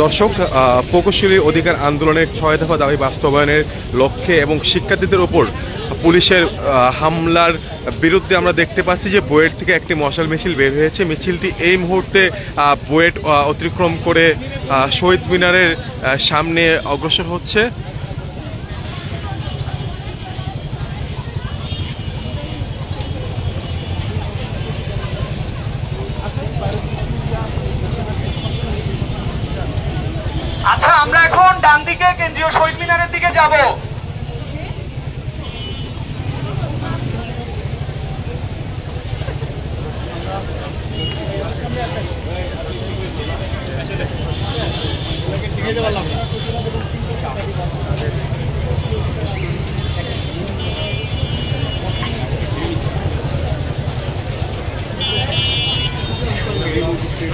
দর্শক, প্রকৌশলী অধিকার আন্দোলনের ৬ দফা দাবি বাস্তবায়নের লক্ষ্যে এবং শিক্ষার্থীদের ওপর পুলিশের হামলার বিরুদ্ধে আমরা দেখতে পাচ্ছি যে বুয়েট থেকে একটি মশাল মিছিল বের হয়েছে। মিছিলটি এই মুহূর্তে বুয়েট অতিক্রম করে শহীদ মিনারের সামনে অগ্রসর হচ্ছে। আচ্ছা, আমরা এখন ডান দিকে কেন্দ্রীয় শহীদ মিনারের দিকে যাব।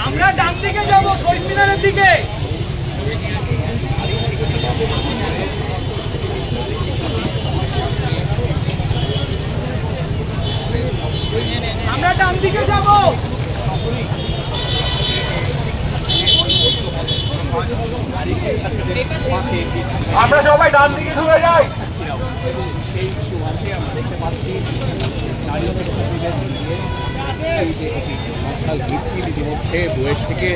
আমরা ডান দিকে যাব শহীদ মিনারের দিকে। আমরা ডান দিকে যাব। আমরা সবাই ডান দিকে ঢুকে যাই। সেই সুবাদে আমরা দেখতে পাচ্ছি মশাল মিছিল ইতিমধ্যে বুয়েট থেকে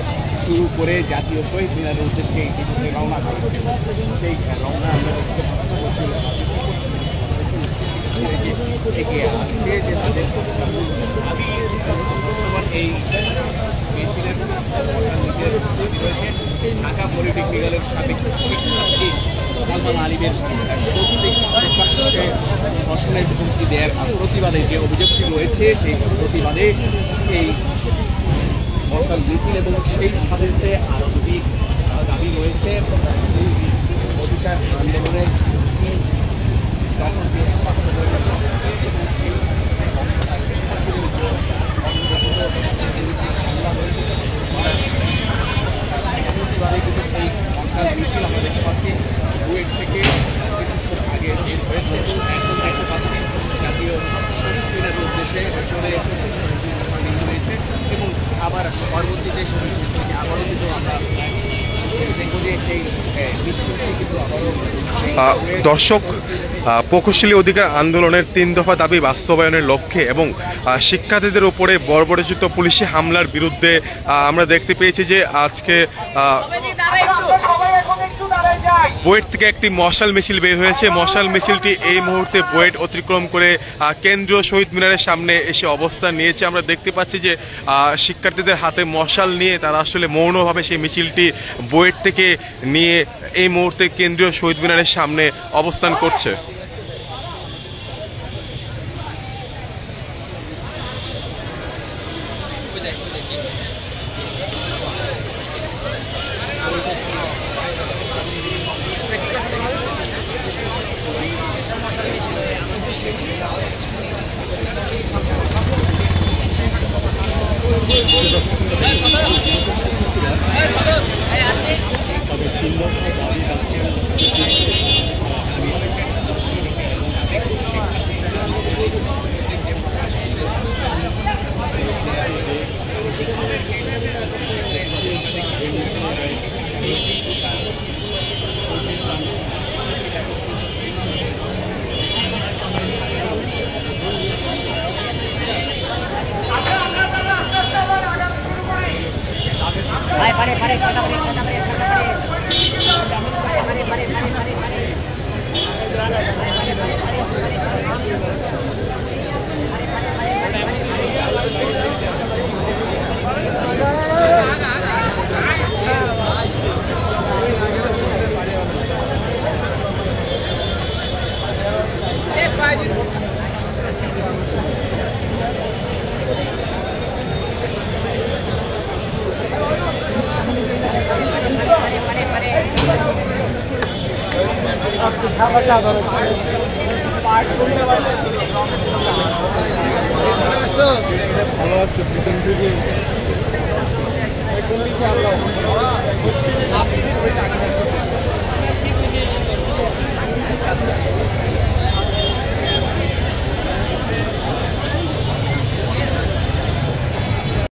শুরু করে জাতীয় শহীদ মিনারের উদ্দেশ্যে ইতিমধ্যে রওনা করেছে। সেই রওনা আমরা এগিয়ে আসছে যে তাদের এই মিছিলের রয়েছে ঢাকা পলিটেকনিক্যালের সাবেক শিক্ষার্থী সালমান আলিমের ধর্ষণের হুমকি দেওয়ার প্রতিবাদে যে অভিযোগটি রয়েছে সেই প্রতিবাদে এই মশাল মিছিল এবং সেই সাথে আরও দুটি দাবি রয়েছে। অধিকার আন্দোলনের মিছিল আমরা দেখতে পাচ্ছি বুয়েট থেকে কিছুক্ষণ আগে হয়েছে। এখন দেখতে পাচ্ছি জাতীয় শহীদ মিনারের উদ্দেশ্যে চলে হয়েছে এবং আবার পরবর্তীতে শহীদ মিনার থেকে আবারও কিন্তু আমরা দেখবো যে সেই মিছিলটি কিন্তু আবারও। দর্শক, প্রকৌশলী অধিকার আন্দোলনের ৩ দফা দাবি বাস্তবায়নের লক্ষ্যে এবং শিক্ষার্থীদের উপরে বর্বরোচিত পুলিশি হামলার বিরুদ্ধে আমরা দেখতে পেয়েছি যে আজকে বুয়েট থেকে একটি মশাল মিছিল বের হয়েছে। মশাল মিছিলটি এই মুহূর্তে বুয়েট অতিক্রম করে কেন্দ্রীয় শহীদ মিনারের সামনে এসে অবস্থান নিয়েছে। আমরা দেখতে পাচ্ছি যে শিক্ষার্থীদের হাতে মশাল নিয়ে তারা আসলে মৌনভাবে সেই মিছিলটি বুয়েট থেকে নিয়ে এই মুহূর্তে কেন্দ্রীয় শহীদ মিনারের সামনে অবস্থান করছে। ভালো আছে